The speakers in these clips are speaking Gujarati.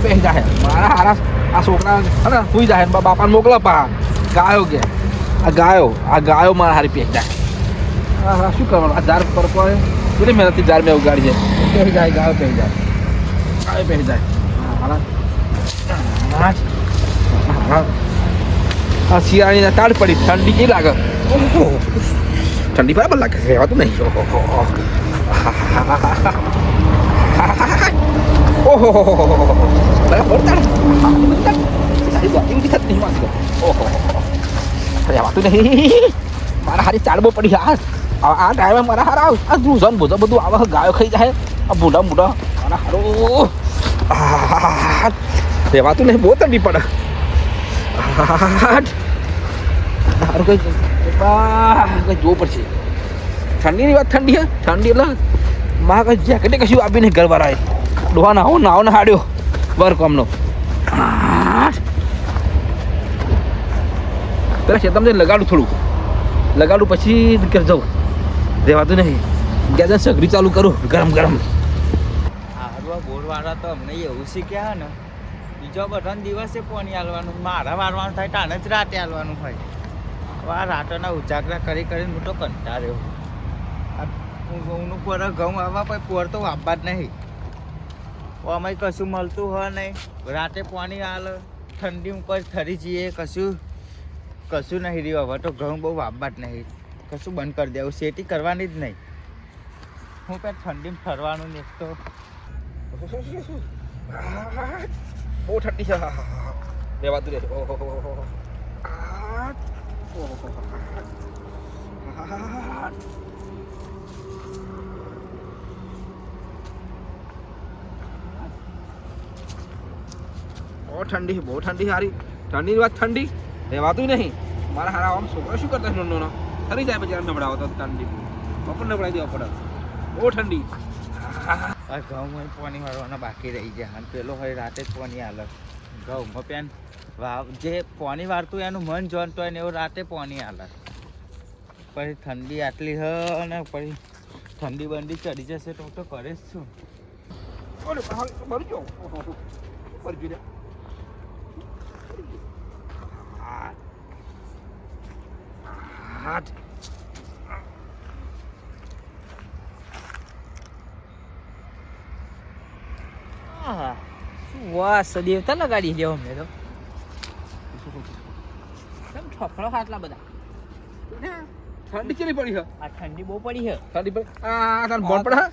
બેસી જાય મારા હારા આ છોકરા હે ને સુઈ જાય બાપાને મોકલા પા ગાયો કે આ ગાયો મારા હારી પેક જાય હા શું કરવાનું આ ઝાડ પર કોઈ કેટલી મહેનતથી ઝાડ મેં ઉગાડી છે પેસી જાય ગાયો પેસી જાય આ શિયાળીને તાળ પડી ઠંડી કેવી લાગે ઠંડી બરાબર લાગે રહેવાતું નહીં ઓહો બરાબર રહેવાતું નહીં મારા હારી ચાડબો પડી આ ગાયમાં મારા હારા આ ધ્રુજન ભૂજો બધું આવા ગાયો ખાઈ જાય આ બુઢા મારા હારો રહેવાતું નહીં બહુ ઠંડી પડે સારું કઈ જોવું પડશે ઠંડીની વાત ઠંડી હે ઠંડી એટલે માં કઈ જેકેટે કશું આપીને ઘરવાળાએ ડોહા નાવો ને હાડ્યો વર્ક અમનો પેલા ખેતરમાં જઈને લગાડું પછી ઘર જાઉં રહેવાતું નહીં ગેસ સગડી ચાલુ કરું ગરમ બોરવાળા તો અમને એવું શીખ્યા ને બીજો બધા દિવસે પાણી હાલવાનું મારા વારવાનું થાય તાને જ રાતે હાલવાનું હોય આ રાતોના ઉજાગરા કરીને હું તો કંટાળ્યો હું ઘઉંનું પર ઘઉં આવવા પછી પોર તો વાપવા જ નહીં અમે કશું મળતું હોય નહીં રાતે પાણી હાલ ઠંડી ઉપર ઠરી જઈએ કશું નહીં રહ્યું હવે તો ઘઉં બહુ વાપવા જ નહીં કશું બંધ કરી દેવું શેતી કરવાની જ નહીં હું કંઈ ઠંડીમાં ફરવાનું ને તો બહુ ઠંડી છે રહેવાતું રહે બહુ ઠંડી હારી ઠંડીની વાત ઠંડી રહેવાતું નહીં મારા હારા આમ છોકરા શું કરતા નો ફરી જાય પછી નબળાવો તો ઠંડી બપોર નબળાઈ દેવા પડે બહુ ઠંડી આ ઘઉંમાં પાણી વાળવાના બાકી રહી જાય અને પેલો હોય રાતે જ પાણી હાલે ઘઉંમાં પેન જે પાણી વાળતું એનું મન જોનતો હોય ને એવું રાતે પાણી હાલે પછી ઠંડી આટલી હ અને પછી ઠંડી બંડી ચડી જશે તો કરે જ છું વાહ દેવતા લગાડી દેવો મેં તો કેમ ઠફળો આટલા બધા ઠંડી કેટલી પડી છે આ ઠંડી બહુ પડી છે ઠંડી પડી આ તાર બોલ પડે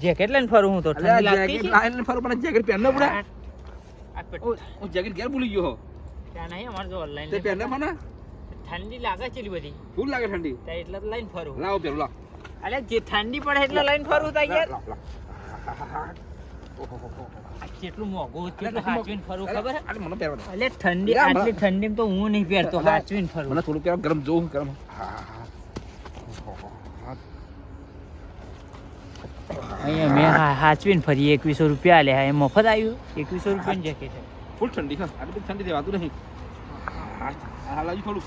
જેકેટ લઈને ફરું હું તો ઠંડી લાગતી છે લાઈન ફરું પણ જેકેટ પહેરનો પડે હું જેકેટ ઘેર ભૂલી ગયો ત્યાં નહીં અમાર જો ઓનલાઈન તે પહેરને મને ઠંડી લાગે છે બધી ફૂલ લાગે ઠંડી ત્યાં એટલે લઈને ફરું લાવ પેલું લાવ અલે જે ઠંડી પડે એટલે લઈને ફરું તા યાર કેટલું મોંઘું કેટલું હાચવીને ફરું ખબર હે મને પહેરવા અલે ઠંડી આટલી ઠંડીમાં તો હું નહીં પહેરતો હાચવીને ફરું મને થોડું પહેરવા ગરમ જોઉં ગરમ અહીંયા મેં હાચવીને ફરી 2100 રૂપિયા લે એ મફત આવ્યું 2100 રૂપિયાની જેકેટ છે ફૂલ ઠંડી છે આટલી ઠંડી દેવાતું નહીં હા લાગ્યું થોડું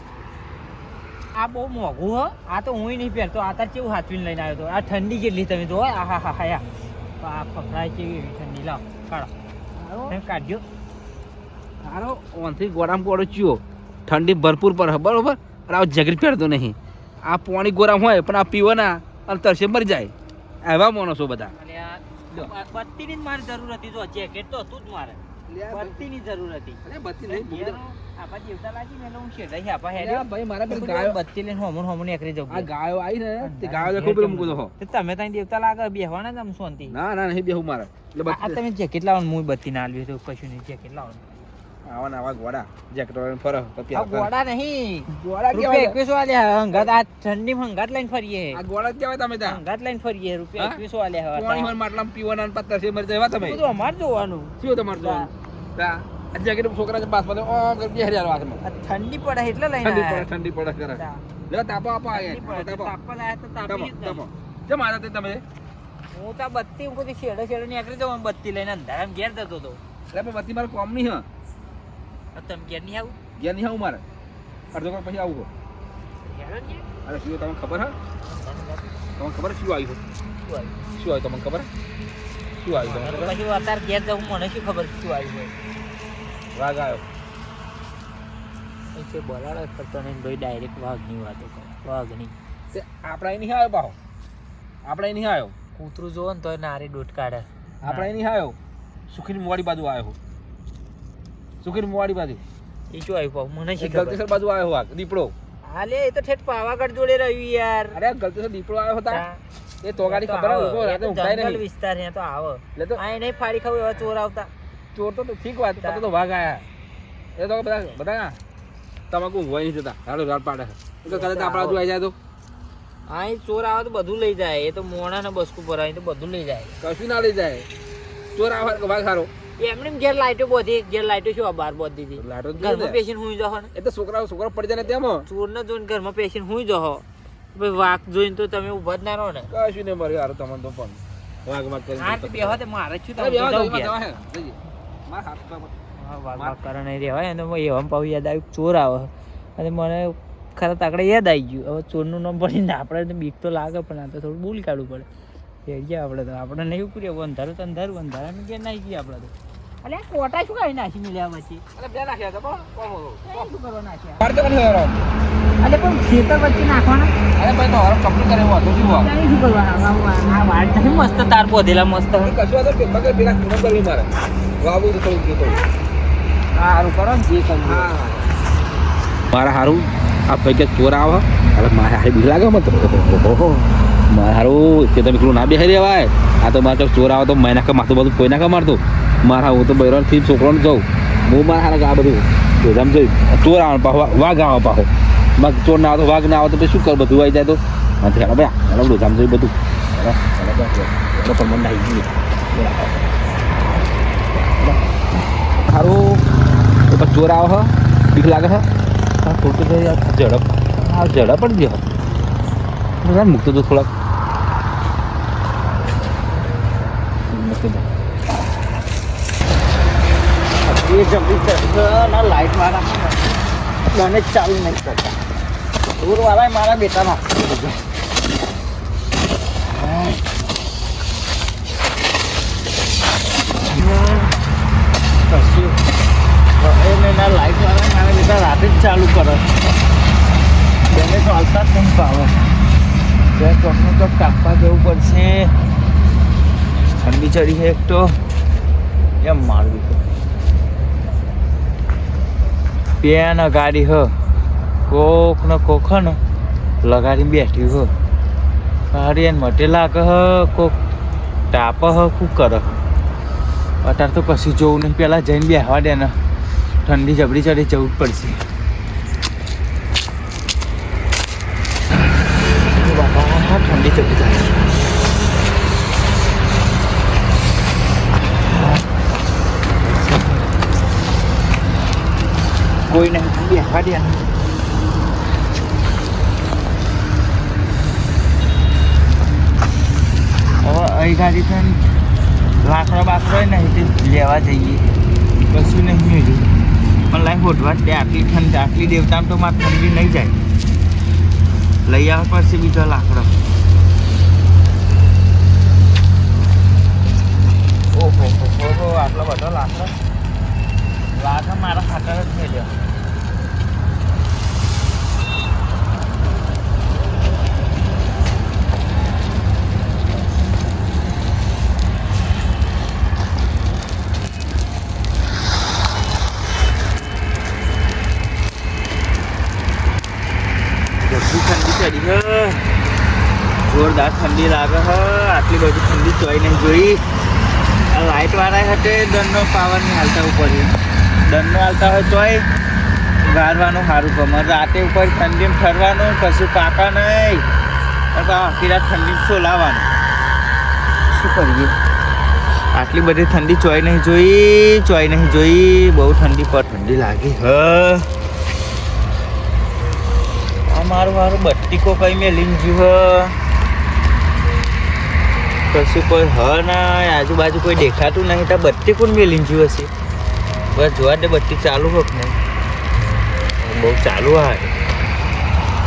આ બહુ મોંઘું હો આ તો હું નહીં પહેરતો આ તાર કેવું હાચવીને લઈને આવ્યો તો આ ઠંડી કેટલી તમે જો આ ફફડાય કેવી ઠંડી લાવ કાઢો કાઢ્યો સારો ઓનથી ગોરામ ગોળો ચિયો ઠંડી ભરપૂર પર બરોબર અને આ જેકેટ પહેરતો નહીં આ પાણી ગોરામ હોય પણ આ પીવાના અને તરસે મરી જાય એવા માણસો બધા બત્તીની જ મારી જરૂર હતી જો જેકેટ તો હતું જ મારે બત્તીની જરૂર હતી બત્તી નહીં આપા દેવતા લાગી મેં હું શેડાઈ આપા હેડ્યો ભાઈ મારા પેલી ગાયો બત્તી લઈને હોમણ એકરી જવું આ ગાયો આવી ને તે ગાયો દેખો પેલું મૂકો દો તમે ત્યાં દેવતા લાગે બેહવાના જ આમ શાંતિ ના નહીં બેહું મારે એટલે આ તમે જેકેટ લાવો હું બત્તી ના આલ્યું તો કશું નહીં જેકેટ લાવો આવા આવા ગોડા જેકેટ ફરો આ ગોડા નહીં ગોડા રૂપિયા 2100 આલ્યા હંગાત આ ઠંડી હંગાત લઈને ફરીએ આ ગોડા કેવાય તમે ત્યાં હંગાત લઈને ફરીએ રૂપિયા 2100 આલ્યા પાણી હોય માટલામાં પીવાના અને પત્તા છે મરી જાય તમે બધું અમાર જોવાનું શું તમારે જોવાનું તા જેકેટ છોકરા બાસ માં ઓમ કરી બેહરી આવા તમે ઠંડી પડે એટલે લઈને ઠંડી પડે કરે લે તાપો આપો આયા તાપા લાયા તો તાપી તાપો કેમ આયા તે તમે હું તો બત્તી ઉપરથી છેડે નીકળી જાઉં બત્તી લઈને અંધારામાં ઘેર જતો હતો એટલે બત્તી મારે કોમ નહીં હા તમે ઘેર નહીં આવું ઘેર નહીં આવું મારે અડધો કલાક પછી આવું અરે શું તમને ખબર હા તમને ખબર શું આવ્યું શું આવ્યું તમને ખબર શું આવ્યું તો તમારે? પછી અત્યારે ઘેર જવું મને શું ખબર શું આવ્યું હોય વાઘ આવ્યો. એ બોલાડો કરતો નહીં ભાઈ ડાયરેક્ટ વાઘની વાતો કરે વાઘની તે આપણા અહીં નહીં આવ્યો પાહો. આપણા અહીં નહીં આવ્યો. કૂતરું જોવો ને તો નારી દોટ કાઢે આપણા અહીં નહીં આવ્યો. સુખીની મોવાડી બાજુ આવ્યો. સુખીની મોવાડી બાજુ. એ શું આવ્યું પાછું? મને એ શું ખબર ગલતેસર બાજુ આવ્યો વાઘ દીપડો. હાલે એ તો ઠેઠ પાવાગઢ જોડે રહ્યું યાર અરે ગલતેસર દીપડો આવ્યો હતા. હા. એ તોગાડી ખબર આવો. હોય, રાતે એ તો ઊંઘાય જંગલ નહીં. વિસ્તાર છે તો આવો એટલે તો આ નહીં ફાડી ખાવું એવા ચોર આવતા ચોર તો ઠીક વાત, પછી તો વાઘ આયા. એ તો બધા તમાકુ હોય નહીં જતા. રાડો રાડ પાડે. એ તો કદાચ આપણા બાજુ આવી જાય તો આ અહીં ચોર આવે તો બધું લઈ જાય એ તો મોણા ને બસકું ભરાય તો બધું લઈ જાય કશું ના લઈ જાય. ચોર આવે કે વાઘ સારો. એમને એમ ઘેર લાઈટો બોધી ઘેર લાઈટો શું આ બાર બોધી દીધી લાડો જ ઘરમાં જોઈએ ને. પેશન્ટ હુઈ જહો ને એ તો છોકરા પડી જાય ને તેમાં ચોર ને જોઈને ઘરમાં પેશન્ટ હુઈ જહો ભાઈ વાઘ જોઈને તો તમે ઉભા જ ના રહો ને કશું નહીં મર્યું યાર તમને તો પણ વાઘ વાઘ કરી આ બેહો તે મારે જ છું અરે બેહવા દો, તમે એમાં જવા હે. જઈએ. માર હાથ પર. વાઘ કરે નહીં રહેવાય અને એવા પાછું યાદ આવ્યું ચોર આવે અને મને ખરા તાકડે યાદ આવી ગયું હવે ચોરનું નામ પડીને આપણે તો બીક તો લાગે પણ આ તો થોડું બોલ કાઢવું પડે એ ગયા આપણે તો આપણે નહીં ઉકળીએ અંધારું તો અંધારું કે નાખી ગયા આપણે તો અલે આ કોટા શું કાઢી નાખી મળ્યા પછી અરે બે નાખ્યા હતા પણ કોમ હતો. શું કરવા નાખ્યા પાડ તો નહીં હરો. અલે પણ ખેતર વચ્ચે નાખવાના અરે ભાઈ તો હરો કમ્પ્લીટ કરે એવો હતો શું વાત? ત્યાં શું કરવાના આ વાળ નહીં મસ્ત તાર પોધેલા મસ્ત એ કશું હતો કે મગર પેલા ખૂણો કરવી મારે વાવું તો થોડું કે થોડું સારું કરો ને જે કરવું હા મારા હારું આ ભાઈ કે ચોર આવે અરે મારે હારી બીક લાગે મત ઓહો મારે હારું કે તમે પેલું ના બેસી રહેવાય આ તો મારે ચોર આવે તો મેં નાખે માથું બધું કોઈ નાખે મારતું મારા હું તો બૈરાથી છોકરાને જાઉં હું મારા હારા આ બધું જોજામ જોઈ ચોર આવે પાછો વાઘ આવે પાછો મગ ચોર ના આવે તો વાઘ ના આવે તો પછી શું કર બધું આવી જાય તો નથી હાલો ભાઈ હાલો જોજામ જોઈ બધું પણ મને આવી ગયું સારું તો પછી ચોર આવે હ બીક લાગે છે હા ખોટું તો યાર ઝડપ હા ઝડપ જ દે મૂકતો તો થોડાક એ જલ્દી લાઈટ વાળા મને જ ચાલુ નહીં કરતા દૂર વાળા મારા બેટાના લાઈટ વાળા મારા બેટા રાતે જ ચાલુ કરે તેને ચાલતા જ નહીં પાવે બે ચોકનું ચોક કાપવા જવું પડશે ઠંડી ચડી છે એક તો એમ મારવી પેન ગાડી હ કોક ને કોક હ ને લગાડી બેઠી હ ગાડી એને મટે લાગે હ કોક તાપ હ ખૂબ કરે અત્યારે તો કશું જોવું નહીં પેલા જઈને બેહવા દે ને ઠંડી જબરી ચડી જવું જ પડશે બાપા ઠંડી જબરી જાય કોઈ નહીં બેહવા દે હવે અહીં ગાડી છે લાકડો બાકડો નહીં તે લેવા જઈએ કશું નહીં મેળ્યું પણ લાઈ હોટવા જ આટલી ઠંડી આટલી દેવતામાં તો મારે ઠંડી નહીં જાય લઈ આવવા પડશે બીજો લાકડો ઓહો ઓહો આટલો બધો લાકડો લાગે મારા ખાતર જ મેળ્યો ઠંડી ચડી હ જોરદાર ઠંડી લાગે હ આટલી બધી ઠંડી ચોઈ નહીં જોઈ આ લાઇટ વાળા હતે દંડનો પાવર નહીં હાલતા ઉપર દંડનો હાલતા હોય તોય ગારવાનું સારું ગમે રાતે ઉપર ઠંડીમાં ફરવાનું કશું પાકા નહીં આખી રાત ઠંડી સોલાવાનું શું કરીએ આટલી બધી ઠંડી ચોઈ નહીં જોઈ બહુ ઠંડી પર ઠંડી લાગી હ મારું બટ્ટીકો કઈ મેં લીન જ્યું કશું કોઈ હ ના આજુબાજુ કોઈ દેખાતું નહીં તો બત્તી કોણ મેં લીન જ્યું હશે બસ જોવા દે બત્તી ચાલુ હોક નહીં બહુ ચાલુ હા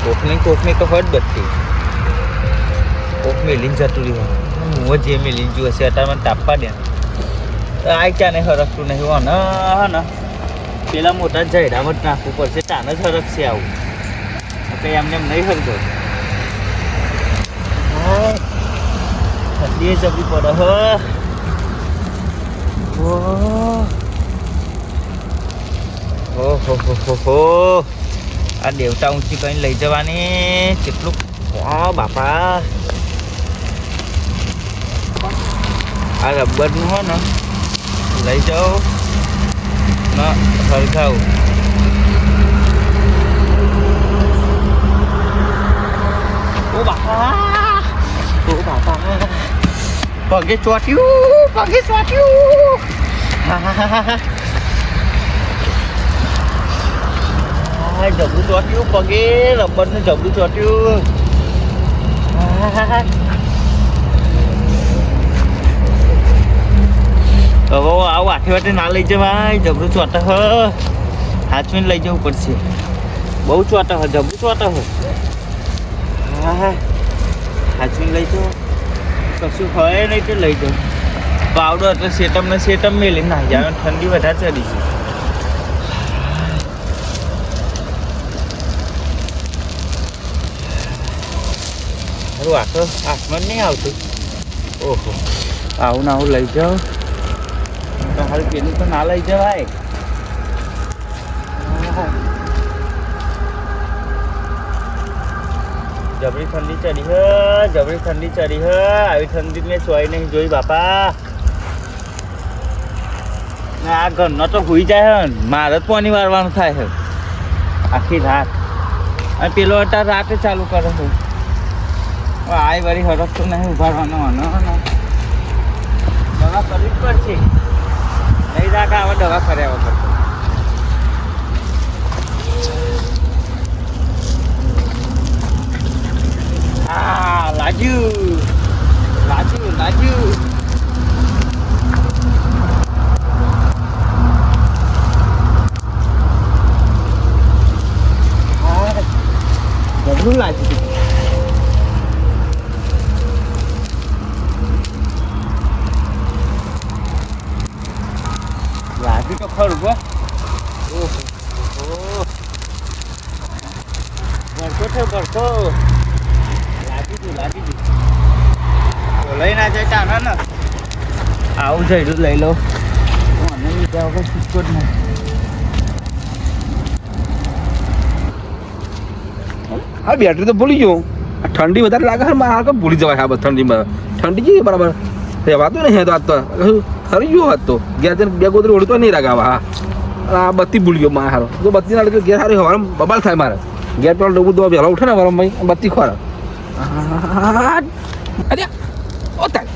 કોકની તો હટ બત્તી કોક મેં લીન જતું રહ્યું હું જે મેલી જો છે અત્યારે મને તાપવા દે આ ક્યાં ને હરકતું નહીં હો ને પેલા મોટા જયરામત નાખવું પડશે તાને જ હરકશે આવું કંઈ એમને એમ નહીં હરતો ઠંડી જબરી પડે હો આ દેવતા ઊંચી કઈ લઈ જવાની કેટલું બાપા આ રબરનું હો ને લઈ જાઓ ને હરખાવું ઓ બાપા પગે ચોટ્યું જબરું ચોટ્યું પગે રબરનું જબરું ચોટ્યું હવે આવું આઠે ના લઈ જવાય જબરું ચોટ હાચવીને લઈ જવું પડશે બહુ ચોટ જબરું ચોટ હાચવીને લઈ જાઓ કશું હોય નહીં તો લઈ જાઓ પાવડો એટલે સેટમ મેલી ના જાય ઠંડી વધારે ચડી છે સારું આખો આસમાન નહીં આવતું ઓહો આવું ને આવું લઈ જાઓ હાલ પેલું તો ના લઈ જવાય જબરી ઠંડી ચડી હે આવી ઠંડી મેં ચોઈ નહીં જોઈ બાપા આ ઘરનો તો હોઈ જાય હે મારે જ પાણી વારવાનું થાય છે આખી રાત અને પેલો અત્યારે રાતે ચાલુ કરે છે આય વળી હરક તો નહીં ઉભારવાનો દવા કરવી જ પડશે નહીં રાખા હવે દવા કર્યા વગર લાગ્યું જબરું લાગ્યું તો ખરું ભરતો લાગી ગયું લઈ ના જાય તાના ને આવું જઈડું લઈ લો મને લીધા વગર છૂટકો જ નહીં હા બેટરી તો ભૂલી ગયો આ ઠંડી વધારે લાગે છે મારે હાલ ભૂલી જવાય હા ઠંડીમાં ઠંડી છે બરાબર રહેવાતું નહીં તો આજ તો ખરી ગયો હોત તો ઘેર જઈને બે ગોદરી ઓળતો નહીં રાગાવા હા આ બત્તી ભૂલી ગયો મારે હારો તો બત્તી ના લીધે ઘેર હારી હવારે બબાલ થાય મારે ઘેર પેલો ડબું દવા વહેલા ઉઠે ને વારમ ભાઈ બત્તી ખોરા અરે ઓ તાય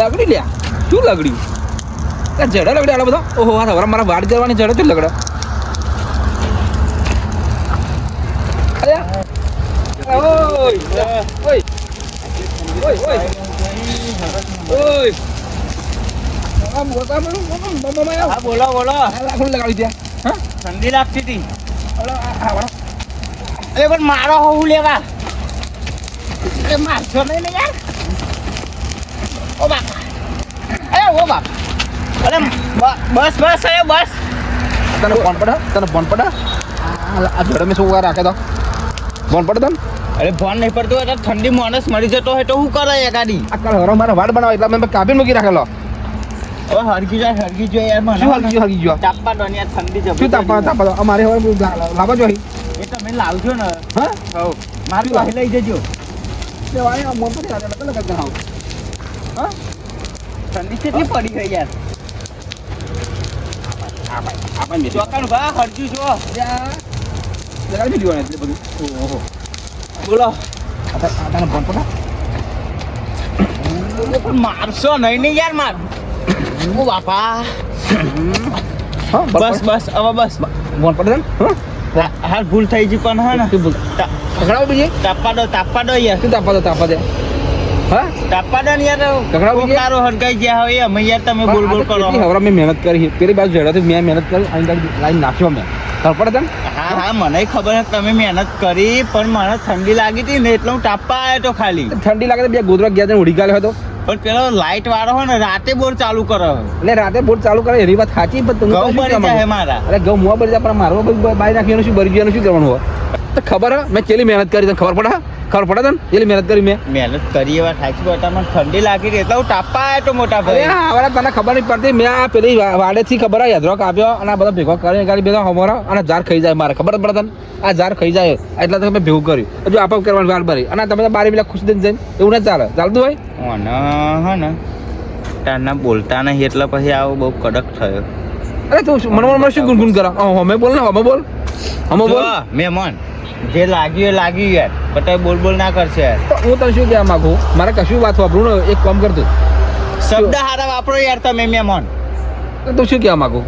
લગડી લ્યા શું લગડી જડા લગડે આલા બધા ઓહો હા હવારે મારા વાડ જવાની જડે તો લગડા બોલો લગાવી દે ઠંડી લાગતી હતી અરે પણ મારો હોવું લેવા મારશો નહીં ને યાર ઓ બાપા ઓ બાપ અરે બસ અરે બસ તને ફોન પડે આ જોડે મેં શું રાખે તો ફોન પડે તને અરે ફોન નહીં પડતો એટલે ઠંડી માણસ મરી જતો હોય તો શું કરે એ ગાડી આ કાલ હરો મારા વાડ બનાવ એટલે મેં કાબીન મૂકી રાખેલો હવે હરગી જાય યાર મને શું હરગી ગયો તાપવા દો યાર ઠંડી જબરી શું તાપવા અમારે હવે લાવવા જોઈએ એ તમે લાવજો ને હા હવ મારું વાહી લઈ જજો લેવાય મોન તો લગા હાવ હા ઠંડી કેટલી પડી ગઈ યાર આપણે ચોકાણ ભા હરજુ જો લગાવી દીધું એટલે બધું ઓહો બોલો તને ફોન પડે પણ મારશો નહીં ને યાર માર ઓ બાપા હા બસ હવે બસ ફોન પડે હા હાલ ભૂલ થઈ ગઈ પણ હા ને કકડાવ બીજે તાપવા દો યાર શું તાપવા દે હા તાપવા દો ને યાર કકડાવ બીજે કારો હરગાઈ ગયા હોય અમે યાર તમે બોલ કરો હવે મેં મહેનત કરી પેલી બાજુ જડાથી મેં મહેનત કરી અહીં લાઈન નાખ્યો મેં ખબર પડે તને હા હા મને ખબર છે તમે મહેનત કરી પણ મને ઠંડી લાગી હતી ને એટલે હું ટાપા આવ્યો તો ખાલી. ઠંડી લાગે તો બે ગોદરા ગયા ઉડી ગાલ્યો હતો પણ પેલો લાઈટ વાળો હોય ને રાતે બોર ચાલુ કરે. એટલે રાતે બોટ ચાલુ કરે એની વાત સાચી પણ તમે ઘઉં બળી જાય મારા. અરે ઘઉં મુવા બળી જાય પણ મારવા બાય નાખી શું બળી ગયું શું કરવાનું હોય તો ખબર હે મેં કેટલી મહેનત કરી તને ખબર પડે તને કેટલી મહેનત કરી મેં મહેનત કરી એવા થાકી બટા મને ઠંડી લાગી હતી એટલે હું ટાપા આવ્યો તો મોટા અરે ભાઈ. હવે તને ખબર નહીં પડતી મેં આ પેલી વાડેથી ખબર હોય યાદરોક આપ્યો અને આ બધા ભેગો કરી ગાડી બધા હમોરા અને ઝાર ખાઈ જાય મારે ખબર પડે તને આ ઝાર ખાઈ જાય એટલે તો મેં ભેગું કર્યું હજુ આપા કરવાની વાર ભરી અને તમે બારી પેલા ખુશ દઈને જઈને એવું ના ચાલતું હોય હા ને તારના બોલતા નહીં એટલે પછી આવો બહુ કડક થયો. અરે તું મને શું ગુનગુન કરો હમે બોલ ને હમે બોલ મહેમાન જે લાગ્યું એ લાગ્યું યાર બટા બોલ બોલ ના કરશે યાર. તો હું તને શું કહેવા માંગુ મારે કશું વાત વાપરું ને એક કામ કરતું શબ્દ હારા વાપરો યાર તમે મહેમાન. તો તું શું કહેવા માંગુ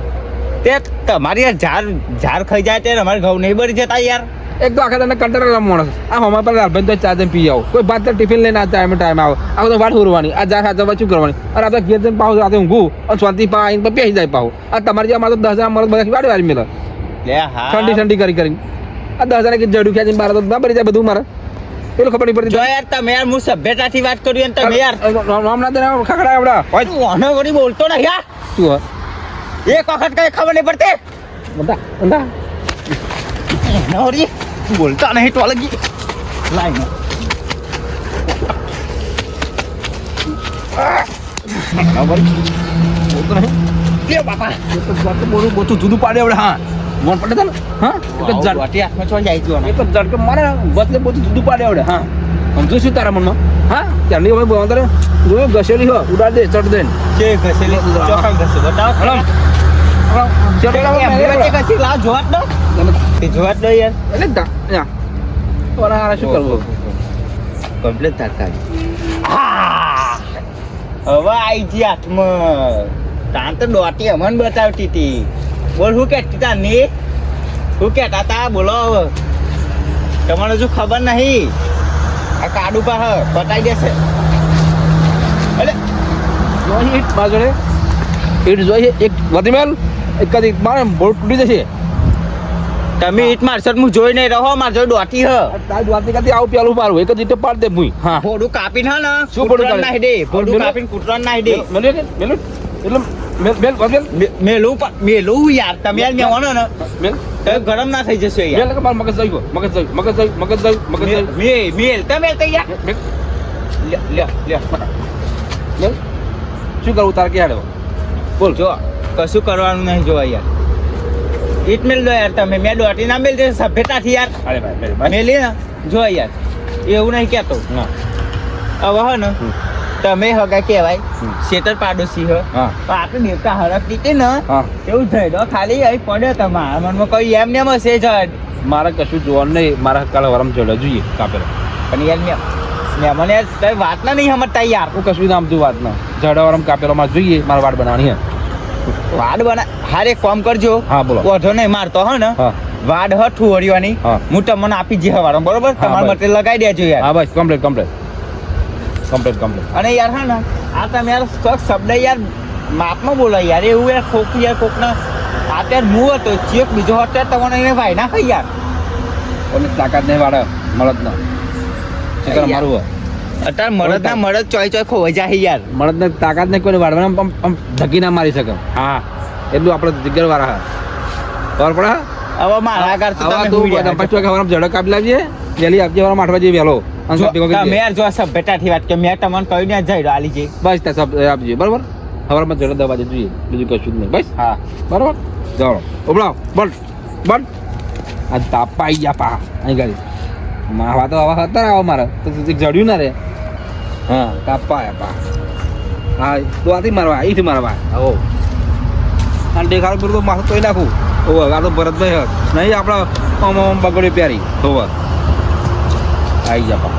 તે તમારી યાર ઝાર ખાઈ જાય ત્યારે અમારે ઘઉં નહીં બળી જતા યાર. એક તો આખા તને કંટાળો માણસ આ હમણાં પર લાલભાઈ તો ચા જઈને પી આવો કોઈ ભાત ટિફિન લઈને ટાઈમે આવો આ બધો વાટ ઉરવાની આ જા સાચવવા શું કરવાની અને આપણે ઘેર જઈને પાવ રાતે ઊંઘું અને શાંતિ આવીને પેસી જાય પાવ આ તમારી જ્યાં મારે તો 10,000 મળે બધા વાડી વાળી મેળે ઠંડી કરી આ 10,000 કે જડું ખેંચીને બાર તો ના બરી જાય બધું મારે પેલું ખબર નહીં પડતી જો યાર તમે યાર હું સભ્યતાથી વાત કરી અને તમે યાર નામ ના દેના ખખડા આવડા હોય તું ઓનો વળી બોલતો નહીં યાર. શું હોય એક વખત કઈ ખબર નહીં પડતી બંધા ઓનો વળી બોલતા નહીં તો લગી લાઈન બાપા બધું જુદું પાડે આવડે હા મોન પડે તને હા એક જ વાટી હાથમાં ચોલ જાય જો એક જ ઝડકે મારે બદલે બધું જુદું પાડે આવડે હા સમજો શું તારા મનમાં હા ત્યારની હવે અંદર જોયું ઘસેલી હો ઉડાડ દે ચડ દે છે ઘસેલી ચોખા ઘસે બતાવો ઘસી લાવ જોવાત દો એ જોવાત દો યાર એટલે શું કરવું કમ્પ્લીટ તાકાત હવે આઈ જી હાથમાં તાન તો દોટી અમન બતાવતી હતી બોલ શું કહેતી તા ની શું કહેતા તા બોલો હવે તમારે જો ખબર નહીં આ કાડુ પા બતાવી દેશે એટલે જોઈએ ઈટ બાજુ ઈટ જોઈએ એક વધીમેલ એક જ મારે બોટ તૂટી જશે તમે ઈટ મારશો હું જોઈ નહીં રહો માર જો દોટી હ તારી દ્વારતી કાથી આવું પેલું મારું એક જ ઈટે પાડ દે ભૂઈ હા ફોડું કાપીને હ ને શું ફોડું કૂતરાને નાખી દે ફોડું મેલું? કાપીને કૂતરાને નાખી દે મેલું એટલે મેલું મેલું યાર તમે યાર મેવાનો ને મેલ તો ગરમ ના થઈ જશે યાર મેલ કે માર મગજ જઈ ગયો મગજ જઈ મેલ તમે તો યાર મેલ લ્યો મેલ શું કરવું તારે કે હાડો બોલ જો કશું કરવાનું નહીં જોવા યાર ઈટ મેલ દો યાર તમે મેં દોટી ના મેલ દે સભ્યતાથી યાર અરે ભાઈ મેલી ને જો યાર એવું નહીં કહેતો ના હવે હે ને તમે હગા કહેવાય હમ. શેતર પાડોશી હ હા તો આપણે દેવતા હરક દીધી ને હા એવું થઈ દો ખાલી અહીં પડ્યો તમારા મનમાં કઈ એમ ને હશે જ મારે કશું જોવાનું નહીં મારા કાલે વરમ ચડ્યો જોઈએ કાપેલો પણ યાર મેં મને યાર કઈ વાત ના નહીં સમજતા યાર હું કશું નામ તું વાત ના ઝાડા વરમ કાપેલો મારે જોઈએ મારે વાડ બનાવવાની હે વાડ બના હારે એક કામ કરજો હા બોલો ઓઢો નહીં મારતો હે ને હા વાડ હ ઠુવરિયાની હા. હું તમને આપી જે હવારો બરોબર તમારા ભાઈ. માટે લગાવી દેજો યાર હા બસ કમ્પ્લીટ અને યાર હા ને આ તમે યાર શબ્દ યાર માપમાં બોલો યાર એવું યાર ખોખું યાર કોકના આ ત્યારે હું હતો ચેક બીજો હતો ત્યારે તમને એને ભાઈ ના ખાઈ યાર ઓલી તાકાત નહીં વાળે મળદ ના શું યાર. મારું અત્યારે મળદ ના મળદ ચોય ખોવાઈ જાય યાર મળદ ને તાકાત નહીં કોઈને વાળવાના આમ ધકી ના મારી શકે હા એટલું આપણે જગ્યા વાળા હા ખબર પડે હવે મારા ઘર તો તમે તું હુઈ રહ્યા. પછી ઝડક આપી લાવજે વહેલી આપજે વાળા 8 વાગે વહેલો જો, તમે યાર જો સભ્યતાથી વાત કે મેં તમને કહ્યું ને જઈ આલી જઈ બસ ત્યાં સબ આપજે બરાબર સવારમાં ઝડક દવા જોઈએ બીજું કશું જ નહીં બસ હા બરાબર ચાલો ઉભરાવ બંધ આ તાપા આવી ગયા પા અહીં ગાડી માવા તો આવા હતા આવો મારે તો જડ્યું ના રે હા તાપા આવ્યા પા હા તું આથી મારવા અહીંથી મારવા આવો અને દેખાડો પેલું તો માથું તોય નાખું ઓવર આ તો ભરતભાઈ નહીં આપણા બગડ્યો પ્યારી ઓવર આવી જા પા